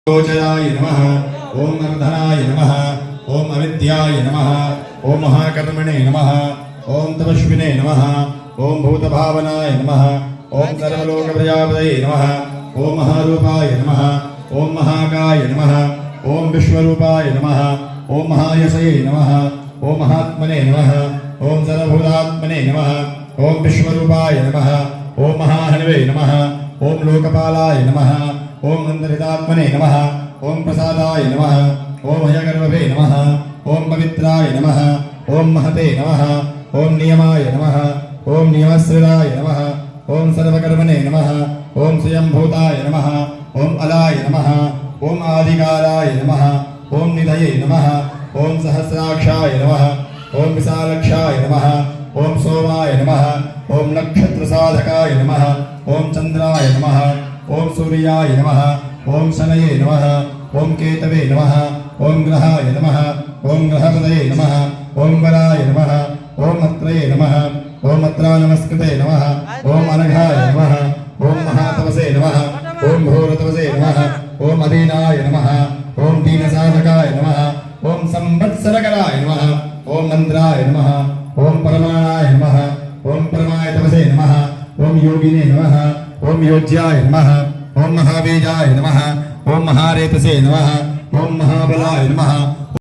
गोचराय नमः। ओम अर्धनाय नमः। ओम अविद्याय नमः। ओम महाकर्मणे नमः। ओम तपस्विने नमः। ओम भूतभावनाय नमः। ओम सर्वलोकप्रजापतये नमः। ओम महारूपाय नमः। ओम महाकाय नमः। ओम विश्वरूपाय नमः। ओम महायसये नमः। ओम महात्मने नमः। ओम सर्वभूतात्मने नमः। ओम विश्वरूपाय नमः। ओम महाहनवे नमः। ओम लोकपालाय नमः। ओम नंदहितात्मने नमः। ओम प्रसादाय नमः। ओम हयगर्भवे नमः। ओम पवित्राय नमः। ओम महते नमः। ओम नियमाय नमः। ओम नियमश्रिताय नमः। ओम सर्वकर्मणे नमः। ओम स्वयंभूताय नमः। ओम अलाय नमः। ओम आदिकालाय नमः। ओम निधये नमः। ओम सहस्राक्षाय नमः। ओम विशालक्षाय नमः। ओम सोमाय नमः। ओम नक्षत्रसाधकाय नमः। ओम चंद्राय नमः। ओम सूर्याय नमः। ओम शनये नमः। ओम केतवे नमः। ओम ग्रहाय नमः। ओम ग्रहपतये नमः। ओम वराय नमः। ओम अत्रये नमः। ओम अत्रा नमस्कृते नमः। ओम अनघाय नमः। ओम महातपसे नमः। ओम घोरतपसे नमः। ओम अदीनाय नमः। ओम दीनसाधकाय नमः। ओम संवत्सरकराय नमः। ओम मंद्राय नमः। ओम परमाणाय नमः। ओम परमाय तपसे नमः। ओम योगिने नमः। ओम योज्याय नमः। ओम महाबीजाय नमः। ओम महारेतसे नमः। ओम महाबलाय नमः।